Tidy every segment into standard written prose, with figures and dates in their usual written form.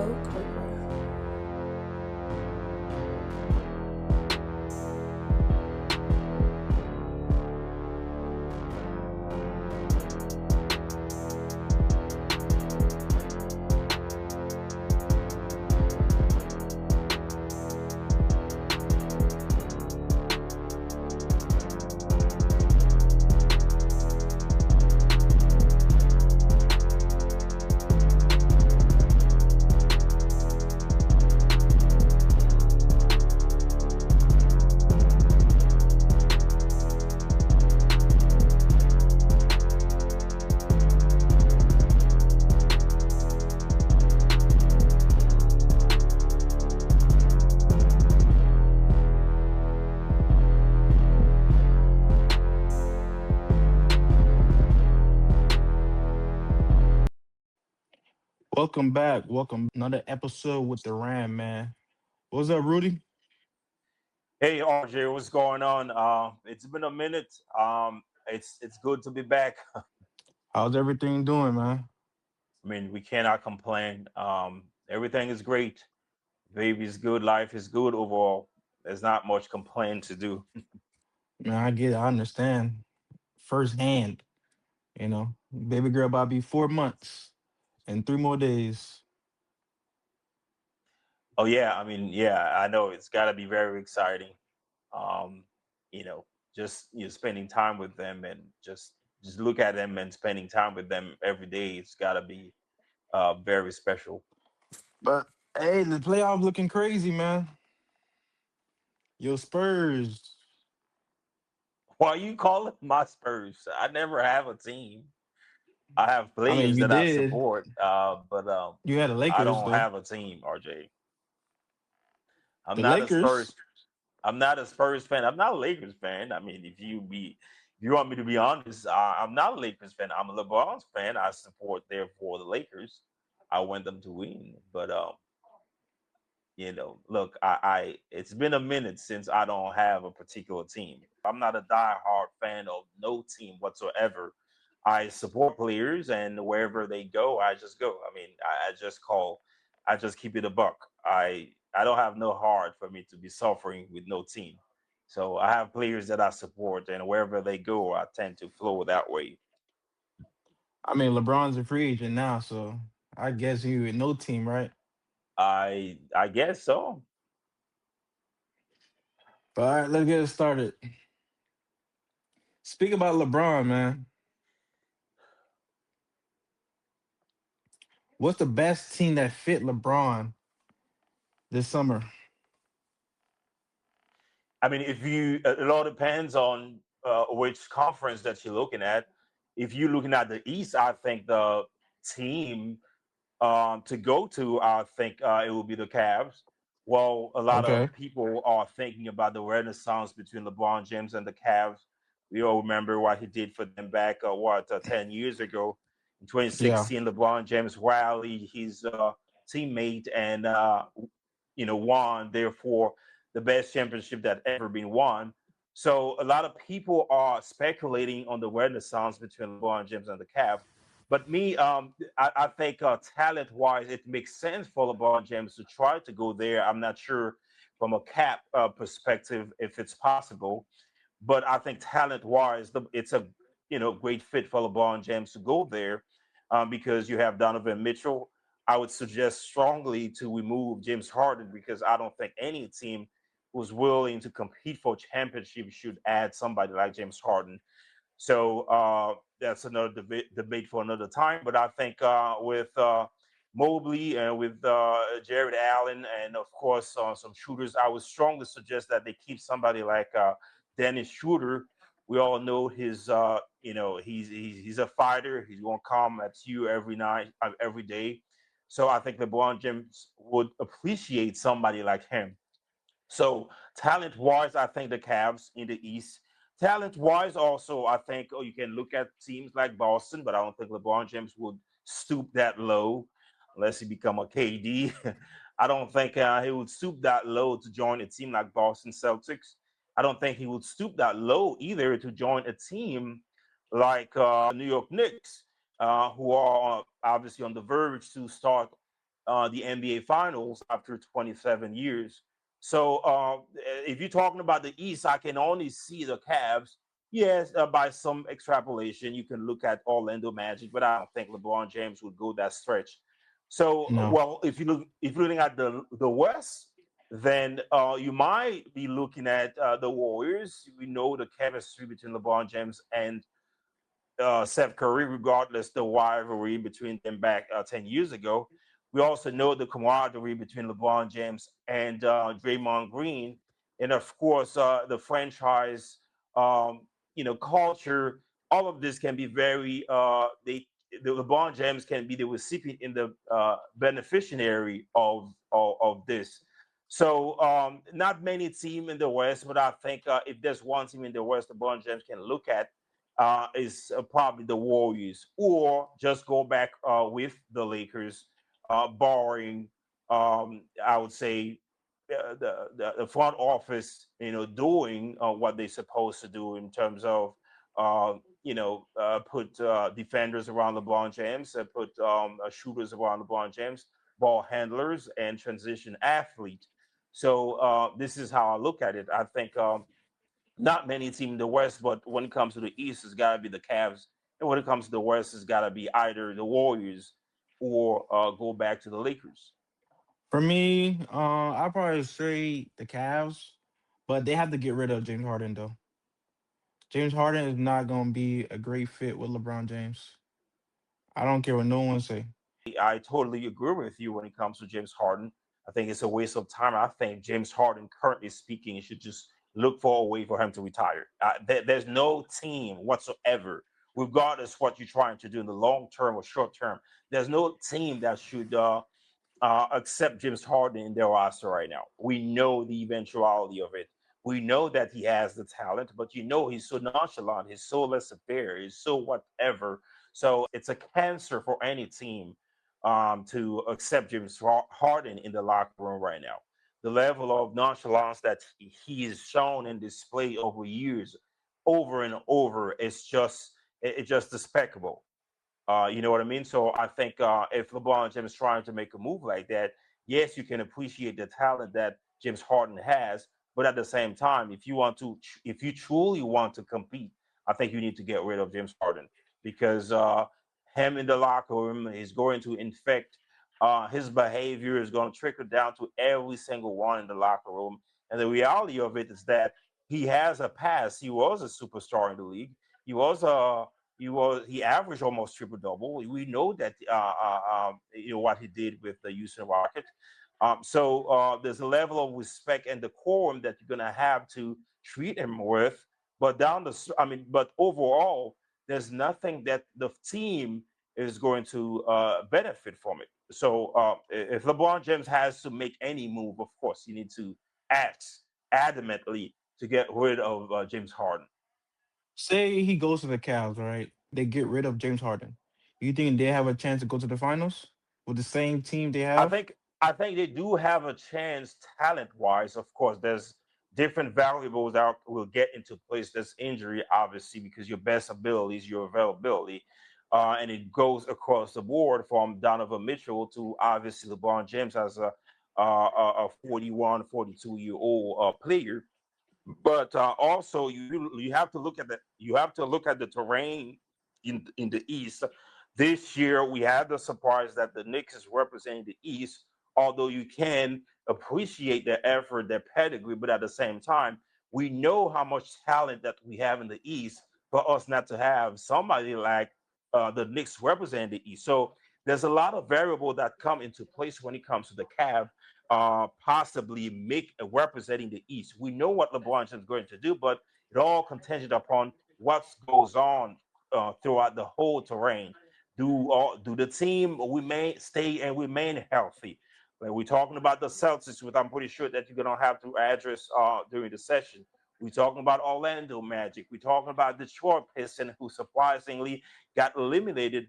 Cobra. Welcome back. Welcome another episode with the Ram, man. What's up, Rudy? Hey RJ, what's going on? It's been a minute. It's good to be back. How's everything doing, man? I mean, we cannot complain. Everything is great. Baby is good. Life is good overall. There's not much complaint to do. Man, I get it. I understand firsthand. Baby girl about to be 4 months and 3 more days. Oh yeah, I mean, yeah, I know it's got to be very exciting. Um, you know, just spending time with them and just look at them and spending time with them every day. It's got to be very special. But hey, the playoff looking crazy, man. Yo, Spurs. Why you call it my Spurs? I never have a team. I have I mean, players you that I did. support, but You had the I Lakers don't though. have a team. RJ, I'm The not a Lakers. Spurs. I'm not a Spurs fan. I'm not a Lakers fan. I mean, if you want me to be honest, I'm not a Lakers fan. I'm a LeBron's fan. I support therefore the Lakers. I want them to win, but look, it's been a minute since I don't have a particular team. I'm not a diehard fan of no team whatsoever. I support players, and wherever they go, I just go. I mean, I just keep it a buck. I don't have no heart for me to be suffering with no team. So I have players that I support, and wherever they go, I tend to flow that way. I mean, LeBron's a free agent now, so I guess you with no team, right? I guess so. But all right, let's get it started. Speak about LeBron, man. What's the best team that fit LeBron this summer? I mean, if you it all depends on which conference that you're looking at. If you're looking at the East, I think the team to go to, I think it will be the Cavs. Well, a lot of Okay. people are thinking about the renaissance between LeBron James and the Cavs. We all remember what he did for them back, 10 years ago. In Yeah. 2016, LeBron James rallied his teammate and, won, therefore, the best championship that ever been won. So a lot of people are speculating on the renaissance between LeBron James and the Cavs. But me, I think talent-wise, it makes sense for LeBron James to try to go there. I'm not sure from a cap perspective if it's possible, but I think talent-wise, it's a great fit for LeBron James to go there because you have Donovan Mitchell. I would suggest strongly to remove James Harden because I don't think any team who's willing to compete for championship should add somebody like James Harden. So that's another debate for another time. But I think with Mobley and with Jared Allen and of course some shooters, I would strongly suggest that they keep somebody like Dennis Schroeder. We all know he's a fighter. He's gonna come at you every night, every day. So I think LeBron James would appreciate somebody like him. So talent wise, I think the Cavs in the East. Talent wise, also, I think you can look at teams like Boston, but I don't think LeBron James would stoop that low unless he become a KD. I don't think he would stoop that low to join a team like Boston Celtics. I don't think he would stoop that low either to join a team like New York Knicks, who are obviously on the verge to start the NBA Finals after 27 years. So if you're talking about the East, I can only see the Cavs. Yes, by some extrapolation, you can look at Orlando Magic, but I don't think LeBron James would go that stretch. So, No. well, if you're looking at the West, then you might be looking at the Warriors. We know the chemistry between LeBron James and Seth Curry, regardless the rivalry between them back 10 years ago. We also know the camaraderie between LeBron James and Draymond Green, and of course the franchise, um, culture. All of this can be very. The LeBron James can be the recipient in the beneficiary of this. So not many team in the West, but I think if there's one team in the West, LeBron James can look at is probably the Warriors, or just go back with the Lakers, barring, I would say, the front office, doing what they're supposed to do in terms of, put defenders around LeBron James, put shooters around LeBron James, ball handlers, and transition athlete. So this is how I look at it. I think. Not many teams in the West, but when it comes to the East, it's got to be the Cavs, and when it comes to the West, it's got to be either the Warriors or go back to the Lakers. For me, I'd probably say the Cavs, but they have to get rid of James Harden though. James Harden is not going to be a great fit with LeBron James. I don't care what no one say. I totally agree with you when it comes to James Harden. I think it's a waste of time. I think James Harden, currently speaking, should just look for a way for him to retire. There's no team whatsoever, regardless what you're trying to do in the long term or short term. There's no team that should accept James Harden in their roster right now. We know the eventuality of it. We know that he has the talent, but he's so nonchalant, he's so laissez-faire, he's so whatever. So it's a cancer for any team to accept James Harden in the locker room right now. The level of nonchalance that he is shown and displayed over years, over and over, it's just despicable. You know what I mean? So I think if LeBron James is trying to make a move like that, yes, you can appreciate the talent that James Harden has, but at the same time, if you truly want to compete, I think you need to get rid of James Harden because him in the locker room is going to infect. His behavior is going to trickle down to every single one in the locker room. And the reality of it is that he has a past. He was a superstar in the league. He was a he averaged almost triple double. We know that what he did with the Houston Rockets. So there's a level of respect and decorum that you're gonna have to treat him with. But but overall, there's nothing that the team is going to benefit from it. So if LeBron James has to make any move, of course, you need to act adamantly to get rid of James Harden. Say he goes to the Cavs, right? They get rid of James Harden. You think they have a chance to go to the finals with the same team they I have? think I think they do have a chance talent wise. Of course, there's different variables that will get into place. There's injury, obviously, because your best ability is your availability. And it goes across the board from Donovan Mitchell to obviously LeBron James as a 41, 42-year-old player. But also you have to look at the terrain in the East. This year we had the surprise that the Knicks is representing the East, although you can appreciate their effort, their pedigree, but at the same time, we know how much talent that we have in the East for us not to have somebody like the Knicks representing the East. So there's a lot of variables that come into place when it comes to the Cavs possibly make representing the East. We know what LeBron James is going to do, but it all contingent upon what goes on throughout the whole terrain. Do the team remain stay and remain healthy? Like we're talking about the Celtics, which I'm pretty sure that you're gonna have to address during the session. We're talking about Orlando Magic. We're talking about Detroit Pistons, who surprisingly got eliminated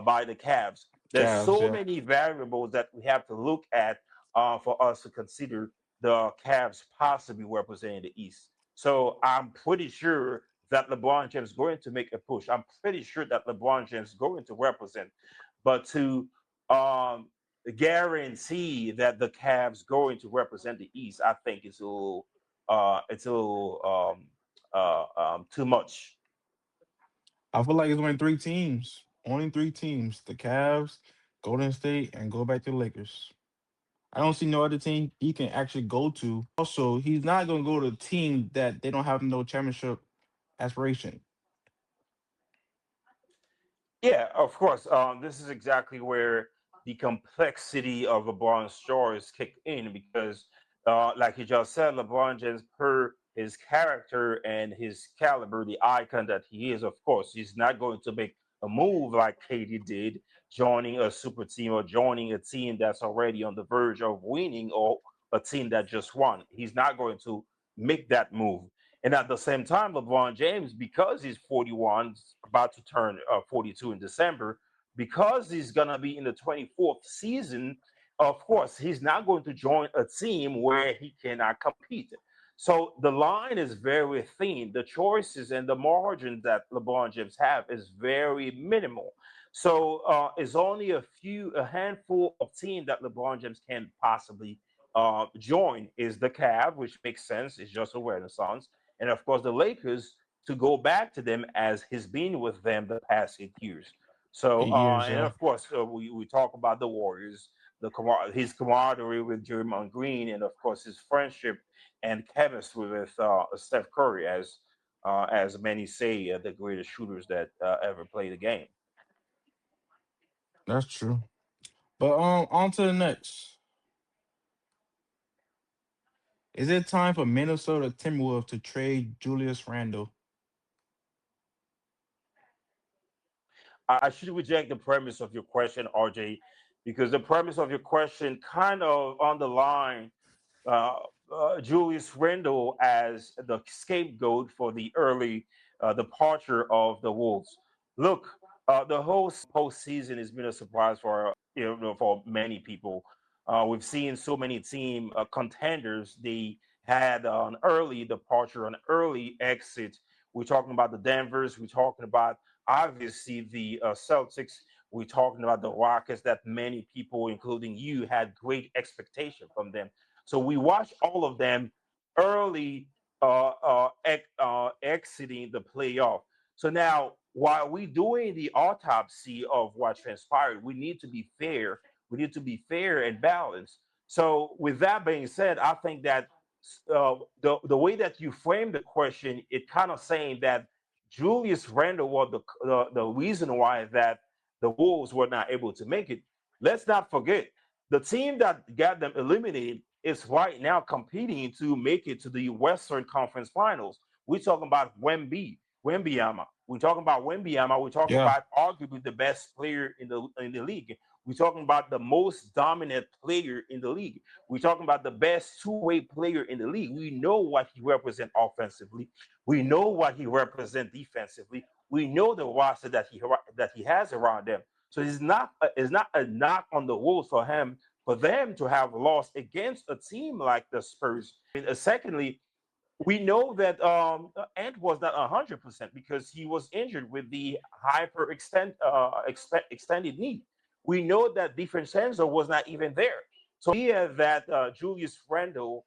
by the Cavs. There's Cavs, so yeah. many variables that we have to look at for us to consider the Cavs possibly representing the East. So I'm pretty sure that LeBron James is going to make a push. I'm pretty sure that LeBron James is going to represent, but to um, guarantee that the Cavs going to represent the East, I think it's a little too much. I feel like it's only three teams. Only three teams: the Cavs, Golden State, and go back to the Lakers. I don't see no other team he can actually go to. Also, he's not going to go to a team that they don't have no championship aspiration. Yeah, of course. This is exactly where the complexity of LeBron's stories kick in because, like you just said, LeBron James, per his character and his caliber, the icon that he is, of course, he's not going to make a move like Katie did, joining a super team or joining a team that's already on the verge of winning or a team that just won. He's not going to make that move. And at the same time, LeBron James, because he's 41, about to turn 42 in December, because he's going to be in the 24th season, of course, he's not going to join a team where he cannot compete. So the line is very thin. The choices and the margin that LeBron James have is very minimal. So it's only a handful of teams that LeBron James can possibly join. Is the Cavs, which makes sense. It's just a renaissance, and of course the Lakers to go back to them as he's been with them the past 8 years. So 8 years, and yeah. of course we talk about the Warriors, his camaraderie with Draymond Green, and of course his friendship and chemistry with Steph Curry, as many say the greatest shooters that ever played the game. That's true. But on to the next. Is it time for Minnesota Timberwolves to trade Julius Randle? I should reject the premise of your question, RJ, because the premise of your question kind of underline uh, Julius Randle as the scapegoat for the early departure of the Wolves. Look, the whole postseason has been a surprise for for many people. We've seen so many team contenders. They had an early departure, an early exit. We're talking about the Denvers. We're talking about obviously the Celtics. We're talking about the Rockets that many people, including you, had great expectation from them. So we watched all of them early exiting the playoff. So now, while we doing the autopsy of what transpired, we need to be fair. We need to be fair and balanced. So, with that being said, I think that the way that you frame the question, it kind of saying that Julius Randle was the reason why that the Wolves were not able to make it. Let's not forget the team that got them eliminated is right now competing to make it to the Western Conference Finals. We're talking about Wembyama. We're talking about Wembyama. We're talking Yeah. about arguably the best player in the league. We're talking about the most dominant player in the league. We're talking about the best two-way player in the league. We know what he represents offensively. We know what he represents defensively. We know the roster that he has around them. So it's not a knock on the Wolves for them to have lost against a team like the Spurs. And secondly, we know that Ant was not 100% because he was injured with the extended knee. We know that DiFrancesco was not even there. So the idea that Julius Randle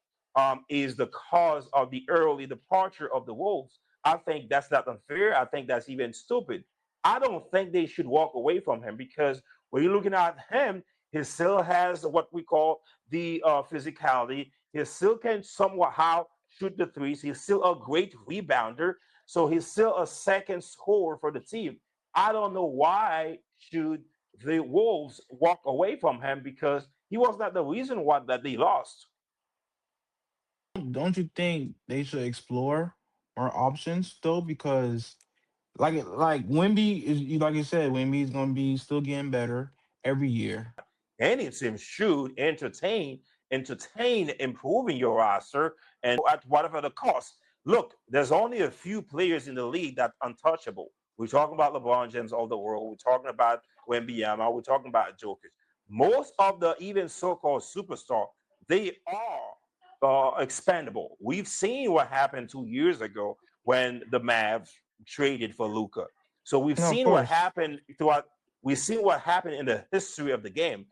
is the cause of the early departure of the Wolves, I think that's not unfair. I think that's even stupid. I don't think they should walk away from him because when you're looking at him, he still has what we call the physicality. He still can somewhat how shoot the threes. He's still a great rebounder. So he's still a second scorer for the team. I don't know why should the Wolves walk away from him because he was not the reason why that they lost. Don't you think they should explore more options though? Because like Wimby is like you said, Wimby is gonna be still getting better every year. Any team should entertain improving your roster and at whatever the cost. Look, there's only a few players in the league that untouchable. We're talking about LeBron James of the world. We're talking about Wembyama. We're talking about Jokic. Most of the even so-called superstar, they are expendable. We've seen what happened 2 years ago when the Mavs traded for Luca. So we've No, of seen what course. happened throughout. We've seen what happened in the history of the game.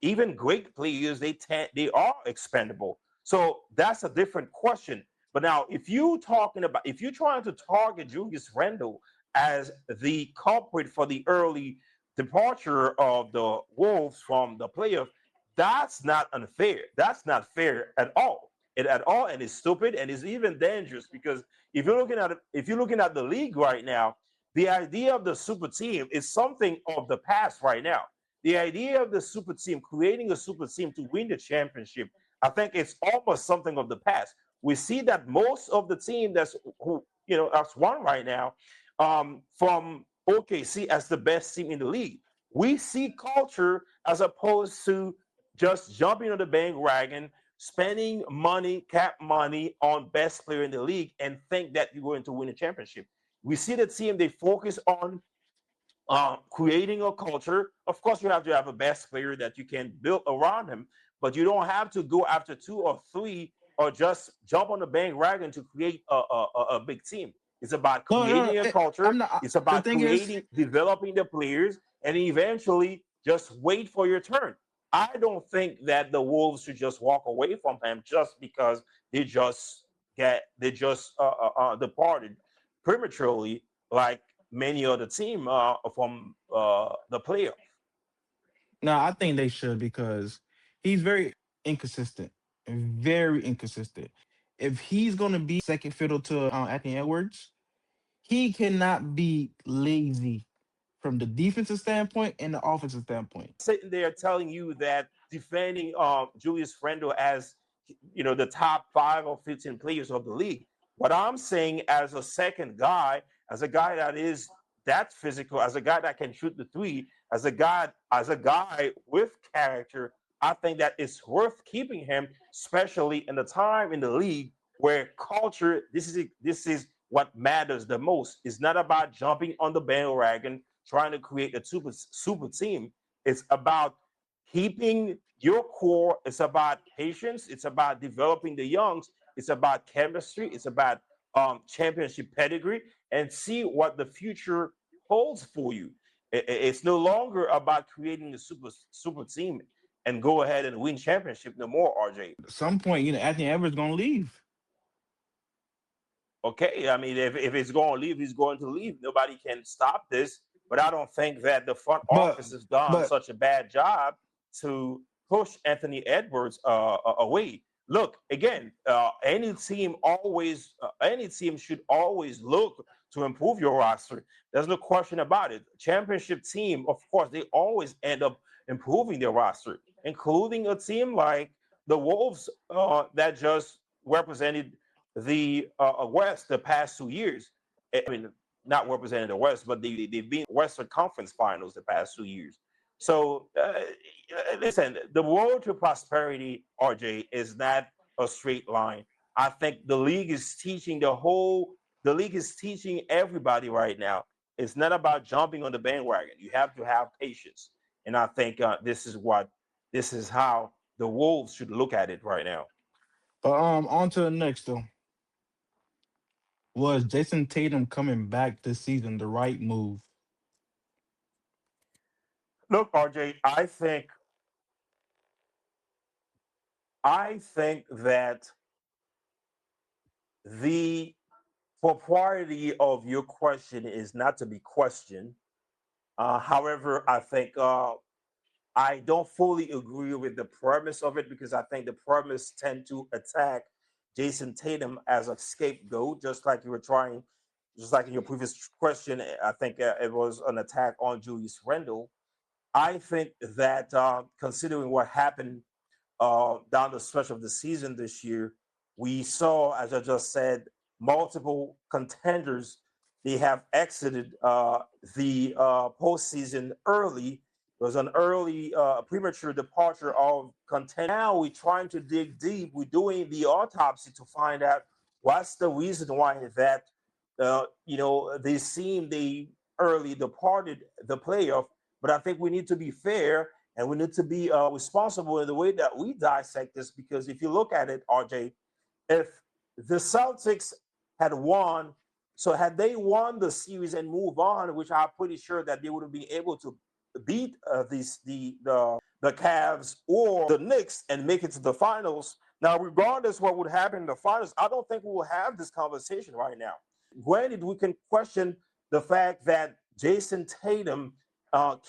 even great players, they are expendable. So that's a different question. But now, if you're trying to target Julius Randle as the culprit for the early departure of the Wolves from the playoff, that's not unfair. That's not fair at all. And it's stupid and it's even dangerous because if you're looking at the league right now, the idea of the super team is something of the past right now. The idea of the super team, creating a super team to win the championship, I think it's almost something of the past. We see that most of the team that's won right now, from OKC as the best team in the league. We see culture as opposed to just jumping on the bandwagon, spending money, cap money on best player in the league, and think that you're going to win a championship. We see the team they focus on creating a culture. Of course, you have to have a best player that you can build around him, but you don't have to go after two or three or just jump on the bandwagon to create a big team. It's about No, no, creating a I'm culture. not. It's The about thing is, developing the players, and eventually just wait for your turn. I don't think that the Wolves should just walk away from him just because they just departed prematurely, like many other team from the playoff. no, I think they should because he's very inconsistent, very inconsistent. If he's gonna be second fiddle to Anthony Edwards, he cannot be lazy from the defensive standpoint and the offensive standpoint. Sitting there telling you that defending Julius Randle as the top 5 or 15 players of the league. What I'm saying as a second guy, as a guy that is that physical, as a guy that can shoot the three, as a guy with character, I think that it's worth keeping him, especially in the time in the league where culture. This is what matters the most. It's not about jumping on the bandwagon trying to create a super team. It's about keeping your core. It's about patience. It's about developing the youngs. It's about chemistry. It's about championship pedigree, and see what the future holds for you. It's no longer about creating a super team and go ahead and win championship no more, RJ. At some point, Anthony Edwards gonna leave. Okay, I mean, if it's going to leave, he's going to leave. Nobody can stop this. But I don't think that the front But office has done but such a bad job to push Anthony Edwards away. Look again. Any team should always look to improve your roster. There's no question about it. Championship team, of course, they always end up improving their roster, including a team like the Wolves that just represented the West the past 2 years. I mean, not representing the West, but they've been Western Conference Finals the past 2 years. So listen, the road to prosperity, RJ, is not a straight line. I think the league is teaching everybody right now. It's not about jumping on the bandwagon. You have to have patience, and I think this is how the Wolves should look at it right now. on to the next though. Was Jason Tatum coming back this season the right move? Look, RJ, I think that the propriety of your question is not to be questioned. However, I think I don't fully agree with the premise of it because I think the premise tend to attack Jason Tatum as a scapegoat, just like in your previous question. I think it was an attack on Julius Randle. I think that considering what happened down the stretch of the season this year, we saw, as I just said, multiple contenders. They have exited the postseason early. It was an early, premature departure of contenders. Now we're trying to dig deep. We're doing the autopsy to find out what's the reason why that they seem they early departed the playoff. But I think we need to be fair and we need to be responsible in the way that we dissect this. Because if you look at it, RJ, if the Celtics had won, so had they won the series and move on, which I'm pretty sure that they would have been able to beat the Cavs or the Knicks and make it to the finals. Now, regardless what would happen in the finals, I don't think we will have this conversation right now. Granted, we can question the fact that Jayson Tatum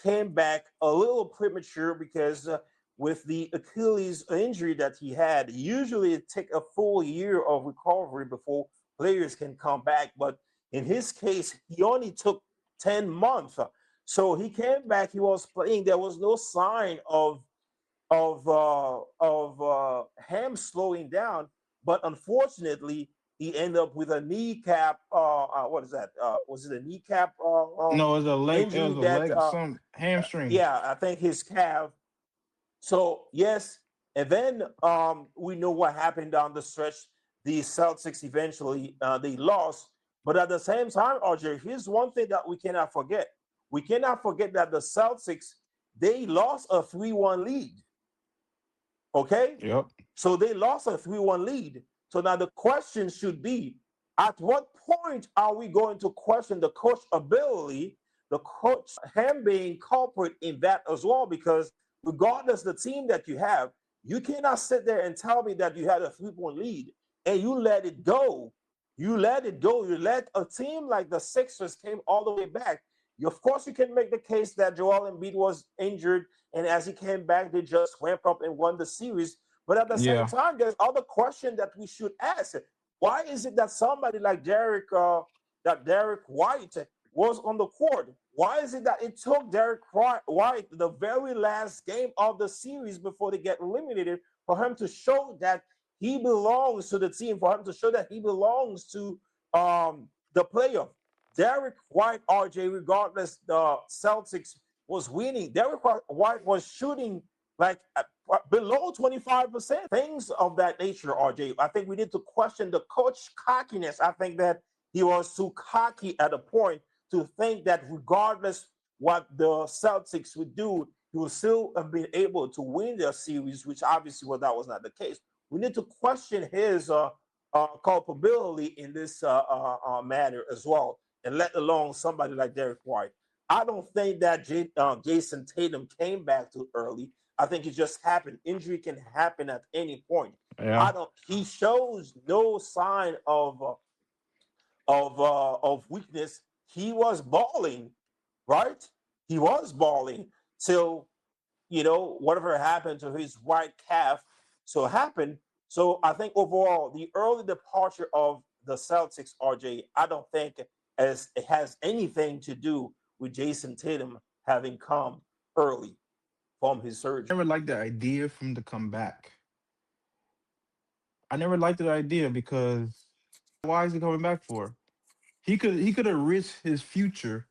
came back a little premature because with the Achilles injury that he had, usually it takes a full year of recovery before players can come back. But in his case, he only took 10 months. So he came back, he was playing. There was no sign of him slowing down, but unfortunately, he ended up with a kneecap. What is that? Was it a kneecap No, it was a leg. It injury was a that? leg. Some hamstring. Yeah, I think his calf. So yes, and then we know what happened down the stretch. The Celtics eventually they lost, but at the same time, RJ, here's one thing that we cannot forget. We cannot forget that the Celtics they lost a 3-1 lead. Okay, Yep. so they lost a 3-1 lead. So now the question should be, at what point are we going to question the coach ability, the coach him being culprit in that as well? Because regardless the team that you have, you cannot sit there and tell me that you had a 3-point lead and you let it go. You let it go. You let a team like the Sixers came all the way back. Of course, you can make the case that Joel Embiid was injured, and as he came back, they just ramped up and won the series. But at the same Yeah. time, there's other question that we should ask: why is it that somebody like Derek White was on the court? Why is it that it took Derek White the very last game of the series before they get eliminated for him to show that he belongs to the team, for him to show that he belongs to the playoff? Derek White, RJ, regardless the Celtics was winning, Derek White was shooting like below 25%, things of that nature, RJ. I think we need to question the coach cockiness. I think that he was too cocky at a point to think that regardless what the Celtics would do, he would still have been able to win their series, which obviously that was not the case. We need to question his culpability in this matter as well, and let alone somebody like Derek White. I don't think that Jayson Tatum came back too early. I think it just happened. Injury can happen at any point. Yeah. I don't. He shows no sign of weakness. He was balling, right? He was balling till whatever happened to his right calf. So happened. So I think overall, the early departure of the Celtics, RJ, I don't think as it has anything to do with Jayson Tatum having come early from his surgery. I never liked the idea from to come back. I never liked the idea because why is he coming back for? He could have risked his future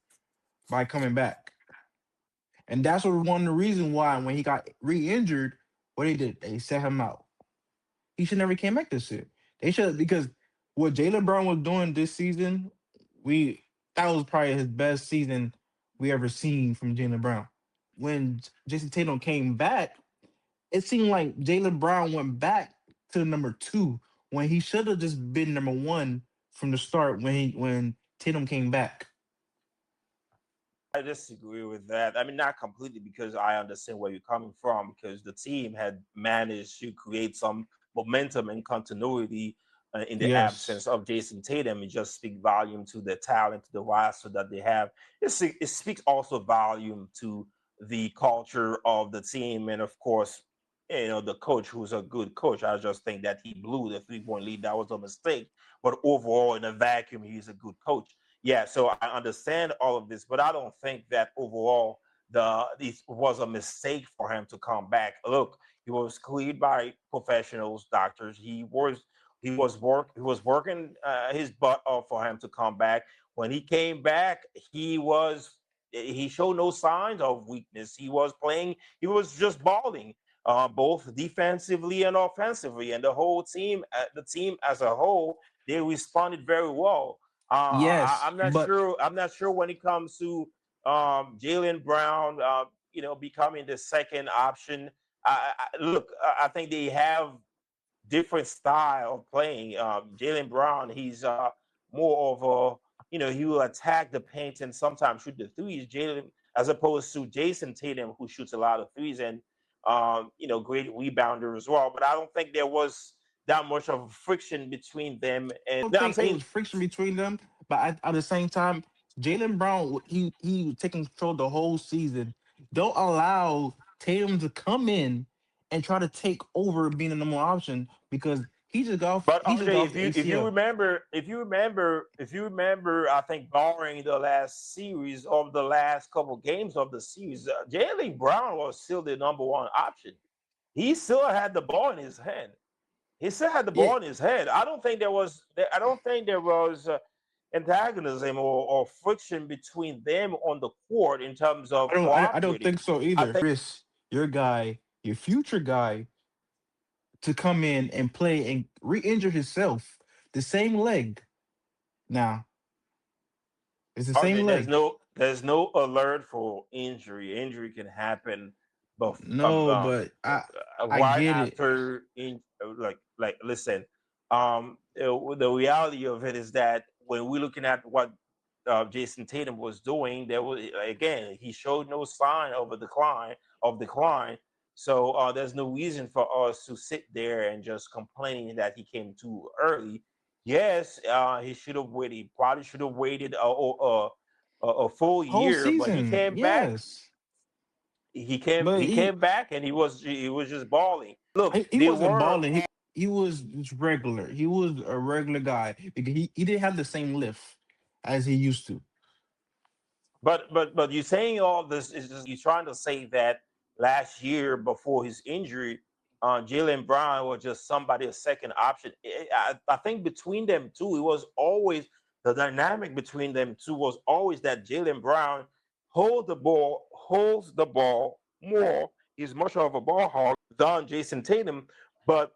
by coming back. And that's what one of the reason why when he got re-injured, what they did, they set him out. He should never came back this year. They should because what Jalen Brown was doing this season, we that was probably his best season we ever seen from Jalen Brown. When Jason Tatum came back, it seemed like Jalen Brown went back to number two when he should have just been number one from the start when Tatum came back. I disagree with that. I mean, not completely because I understand where you're coming from because the team had managed to create some momentum and continuity in the Yes. absence of Jayson Tatum. It just speaks volume to the talent, to the roster that they have. It speaks also volume to the culture of the team, and of course, the coach who's a good coach. I just think that he blew the 3-point lead. That was a mistake. But overall, in a vacuum, he's a good coach. Yeah, so I understand all of this, but I don't think that overall this was a mistake for him to come back. Look, he was cleared by professionals, doctors. He was working his butt off for him to come back. When he came back, he showed no signs of weakness. He was playing. He was just balling, both defensively and offensively, and the team as a whole, they responded very well. Yes, I'm not but sure. I'm not sure when it comes to Jalen Brown, becoming the second option. Look, I think they have different style of playing. Jalen Brown, he's more of he will attack the paint and sometimes shoot the threes. Jalen as opposed to Jayson Tatum, who shoots a lot of threes and great rebounder as well. But I don't think there was that much of friction between them. And I don't no, I'm think it saying, was friction between them, but at the same time, Jalen Brown he was taking control the whole season. Don't allow Tatum to come in and try to take over being the number one option because but he just got RJ, off the ACL. if you remember, I think barring the last series of the last couple games of the series, Jalen Brown was still the number one option. He still had the ball in his hand. He still had the Yeah, ball in his head. I don't think there was. I don't think there was antagonism or friction between them on the court in terms of I don't cooperating. think so I either. think, Risk your guy, your future guy, to come in and play and re-injure himself the same leg. Now it's the same RJ, leg. there's no alert for injury. Injury can happen, but No, but I right get it. after listen, the reality of it is that when we're looking at what Jayson Tatum was doing, there was again he showed no sign of a decline. So there's no reason for us to sit there and just complaining that he came too early. Yes, he should have waited. He probably should have waited a full Whole year, but he season, came back. yes. He came But he came back and he was just balling. Look, he they wasn't were, balling. He was just regular. He was a regular guy because he didn't have the same lift as he used to. but you saying all this is just you trying to say that last year before his injury, Jalen Brown was just somebody a second option. I think between them two, it was always the dynamic between them two was always that Jalen Brown holds the ball more. He's much of a ball hog than Jayson Tatum, but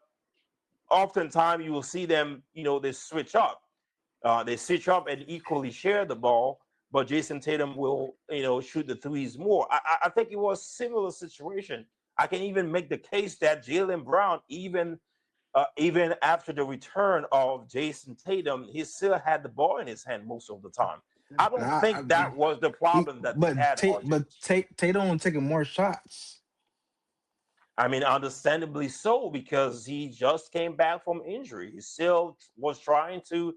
oftentimes you will see them, they switch up. They switch up and equally share the ball, but Jayson Tatum will, shoot the threes more. I think it was similar situation. I can even make the case that Jalen Brown, even after the return of Jayson Tatum, he still had the ball in his hand most of the time. I don't I, think that was the problem that they had, RJ. Tatum taking more shots. I mean, understandably so, because he just came back from injury. He still was trying to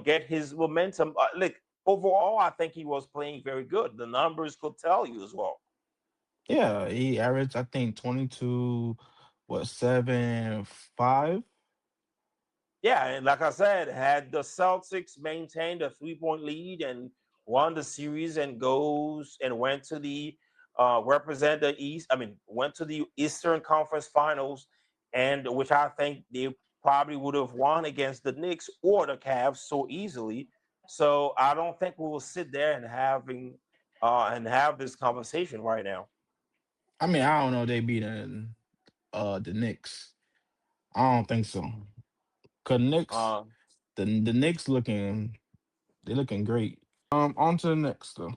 get his momentum. Look, overall, I think he was playing very good. The numbers could tell you as well. Yeah, he averaged I think 22, what 7-5. Yeah, and like I said, had the Celtics maintained a 3-point lead and won the series and goes and went to the represent the East. I mean, went to the Eastern Conference Finals, and which I think they probably would have won against the Knicks or the Cavs so easily. So I don't think we will sit there and have this conversation right now. I mean, I don't know. They beat the Knicks. I don't think so. Cause Knicks, Uh, the Knicks they looking great. On to the next though.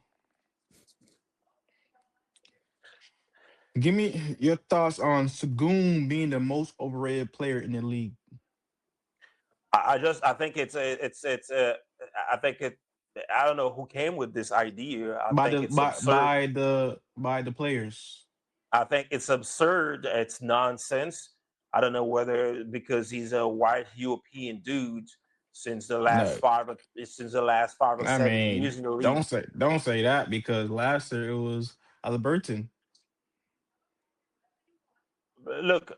Give me your thoughts on Sagoon being the most overrated player in the league I think I think it. I don't know who came with this idea. I think it's absurd. by the players. I think it's absurd. It's nonsense. I don't know whether because he's a white European dude since the last No, 5 or 7 years in the league. don't say that because last year it was Alberton. Look,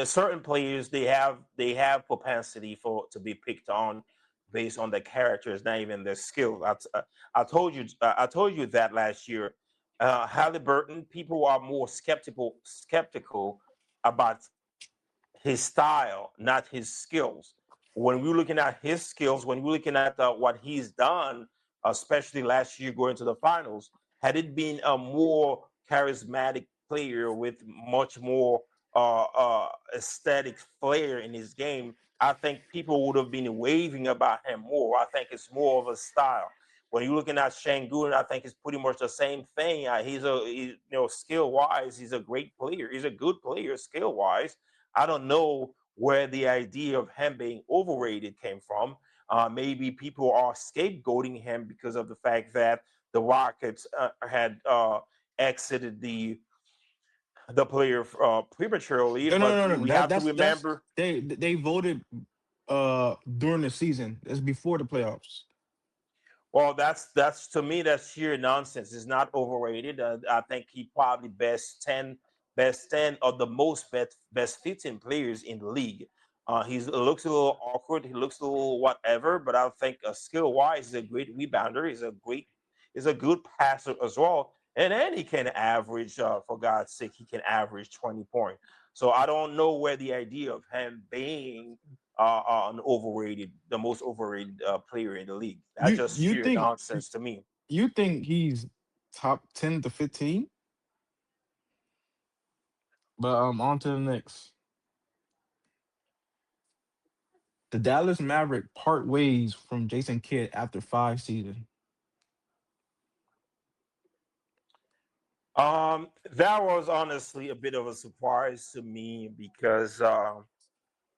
certain players they have propensity for to be picked on based on their characters, not even their skills. I told you that last year. Halliburton, people are more skeptical about his style, not his skills. When we're looking at his skills, when we're looking at what he's done, especially last year going to the finals, had it been a more charismatic player with much more aesthetic flair in his game, I think people would have been waving about him more. I think it's more of a style. When you're looking at Şengün, I think it's pretty much the same thing. Skill wise, he's a great player. He's a good player, skill wise. I don't know where the idea of him being overrated came from. Maybe people are scapegoating him because of the fact that the Rockets had exited the player prematurely. No, no, But no, no. we That have to that's remember. they voted during the season. That's before the playoffs. Well, that's to me that's sheer nonsense. It's not overrated. I think he probably best 10 of the most best 15 players in the league. He looks a little awkward. He looks a little whatever, but I think skill wise, he's a great rebounder. He's a good passer as well. And then he can average, for God's sake, he can average 20 points. So I don't know where the idea of him being the most overrated player in the league. That's You just you sheer think nonsense to me. you think he's top 10 to 15? But on to the next. The Dallas Maverick part ways from Jason Kidd after 5 seasons. That was honestly a bit of a surprise to me because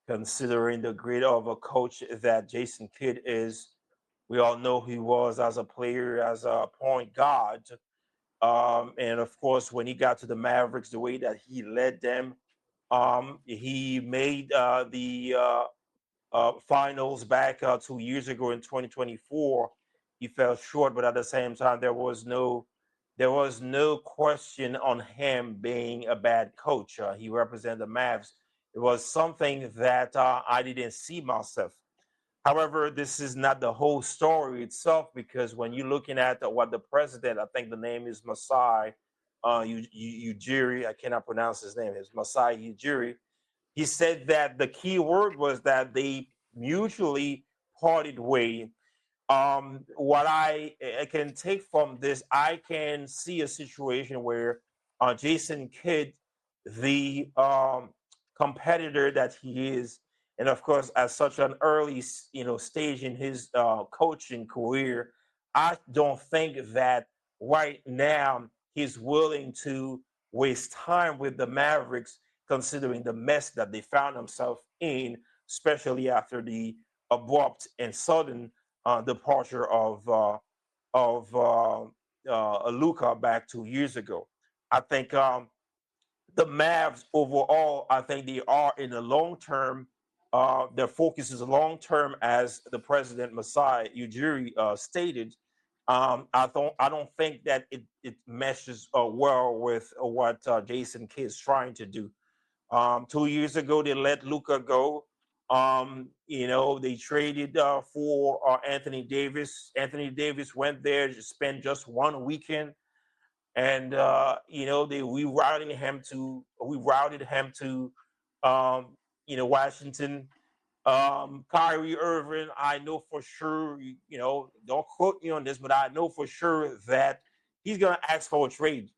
considering the grade of a coach that Jason Kidd is, we all know he was as a player, as a point guard. And of course, when he got to the Mavericks, the way that he led them, he made the finals back 2 years ago in 2024. He fell short, but at the same time, there was no question on him being a bad coach. He represented the Mavs. It was something that I didn't see myself. However, this is not the whole story itself because when you're looking at what the president, I think the name is Masai Ujiri, I cannot pronounce his name, it's Masai Ujiri. He said that the key word was that they mutually parted way. What I can take from this, I can see a situation where Jason Kidd, the competitor that he is, and of course at such an early stage in his coaching career, I don't think that right now he's willing to waste time with the Mavericks, considering the mess that they found themselves in, especially after the abrupt and sudden departure of Luka back 2 years ago. I think the Mavs overall, I think they are in the long term. Their focus is long term, as the president Masai Ujiri stated. I don't think that it meshes well with what Jason Kidd is trying to do. 2 years ago, they let Luca go. They traded for Anthony Davis. Anthony Davis went there to spend just one weekend, and they we routed him to Washington. Kyrie Irving, I know for sure. Don't quote me on this, but I know for sure that he's gonna ask for a trade.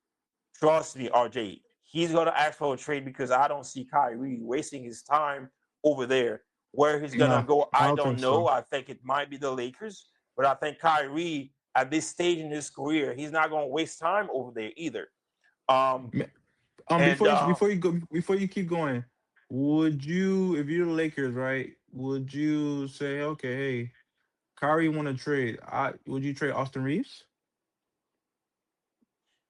Trust me, RJ. He's going to ask for a trade because I don't see Kyrie wasting his time over there. Where he's going to No, go, I I don't don't think so. know. I think it might be the Lakers. But I think Kyrie, at this stage in his career, he's not going to waste time over there either. Um, Ma- and before you keep going, would you, if you're the Lakers, right? Would you say, okay, hey, Kyrie want to trade? Would you trade Austin Reeves?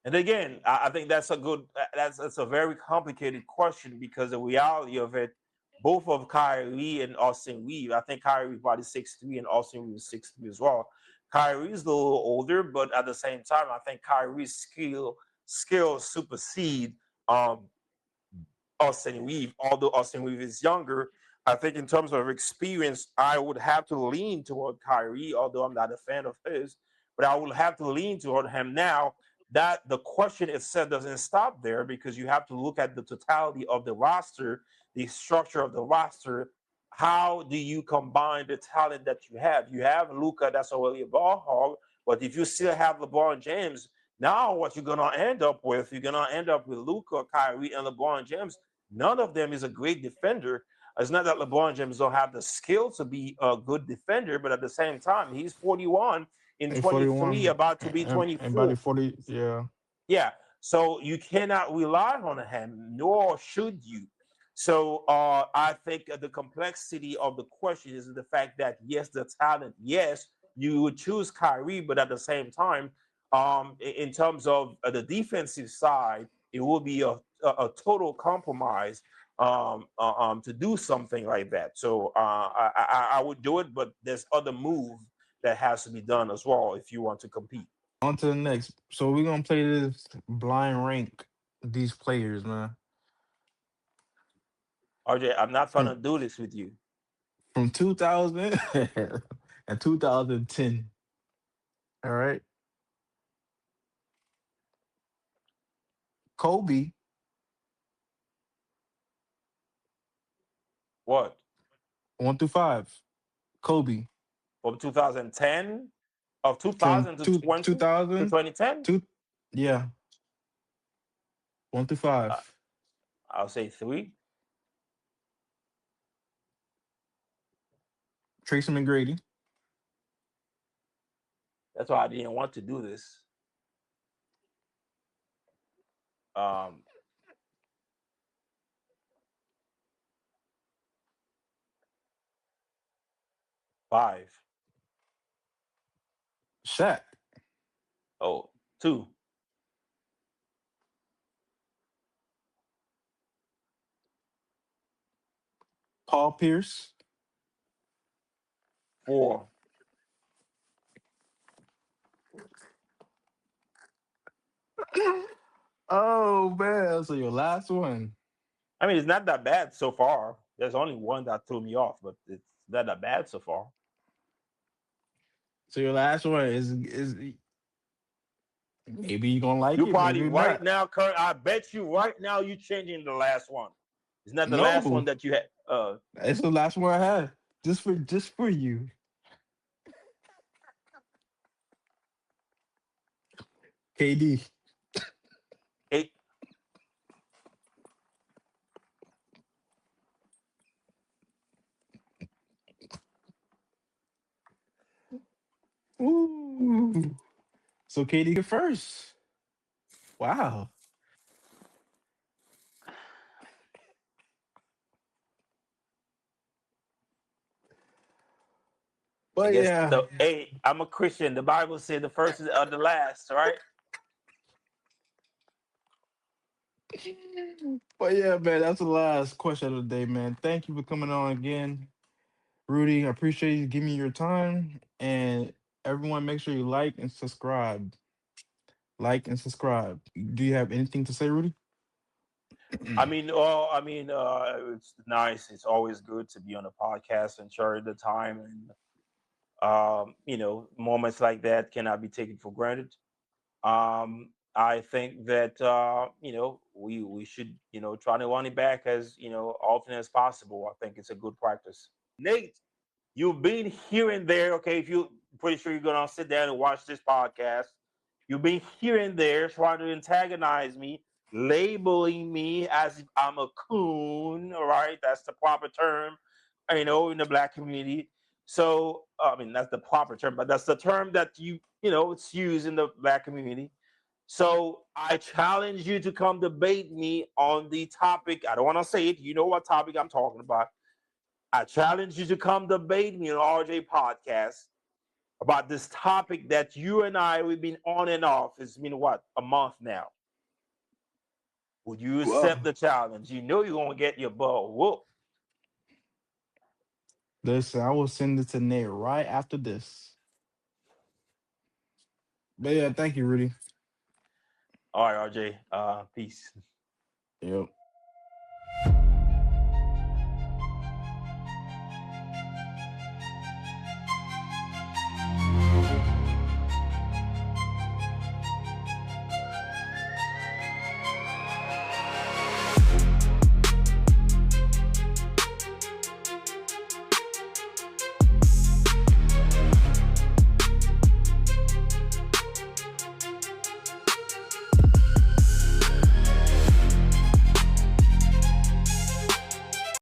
And again, I think that's a very complicated question because the reality of it, both of Kyrie and Austin Reeves, I think Kyrie is probably 6'3" and Austin Reeves is 6'3" as well. Kyrie is a little older, but at the same time, I think Kyrie's skill supersede um, Austin Reeves. Although Austin Reeves is younger, I think in terms of experience, I would have to lean toward Kyrie, although I'm not a fan of his, but I will have to lean toward him now. That the question itself doesn't stop there because you have to look at the totality of the roster, the structure of the roster. How do you combine the talent that you have? You have Luca, that's already a ball hog, but if you still have LeBron James, now what you're gonna end up with Luca, Kyrie, and LeBron James. None of them is a great defender. It's not that LeBron James don't have the skill to be a good defender, but at the same time, he's 41 in A 23, 41 about to be and by the 24. 40, yeah. Yeah. So you cannot rely on him, nor should you. So I think the complexity of the question is the fact that yes, the talent, yes, you would choose Kyrie, but at the same time, In terms of the defensive side, it will be a total compromise to do something like that. So I would do it, but there's other move that has to be done as well if you want to compete. On to the next. So we're gonna play this blind rank these players, man. RJ, I'm not From gonna do this with you. from 2000 and 2010. All right. Kobe, What? 1 through 5. Kobe From 2010 of from 2000 to two 20 to 2000 2010? two, yeah, 1 through Uh, 5. I'll say three, Tracy McGrady, that's why I didn't want to do this. Um, 5. Shaq, Oh, 2, Paul Pierce. 4. Oh man, so your last one. I mean, it's not that bad so far. There's only one that threw me off, but it's not that bad so far. So your last one is maybe you gonna like You it, probably maybe right not. now, Kurt. I bet you right now you changing the last one. It's not the last one No, that you had. it's the last one I had. Just for you. KD. It, Ooh. So KD get first. Wow. I But guess yeah. the hey, I'm a Christian. The Bible said the first is the last, right? But yeah, man, that's the last question of the day, man. Thank you for coming on again. Rudy, I appreciate you giving me your time. And everyone, make sure you like and subscribe. Like and subscribe. Do you have anything to say, Rudy? It's nice. It's always good to be on a podcast and share the time, and moments like that cannot be taken for granted. I think that we should try to run it back as often as possible. I think it's a good practice. Nate, you've been here and there. Okay, if you pretty sure you're gonna sit down and watch this podcast, you've been here and there trying to antagonize me, labeling me as if I'm a coon. All right, that's the proper term, in the black community. So I mean that's the proper term, but that's the term that it's used in the black community. So I challenge you to come debate me on the topic. I don't want to say it. You know what topic I'm talking about. I challenge you to come debate me on RJ podcast about this topic that you and we've been on and off. It's been what, a month now. Would you accept Well, the challenge? You know you're gonna get your butt whooped. listen, I will send it to Nate right after this. But yeah, thank you, Rudy. All right, RJ. Peace. Yep.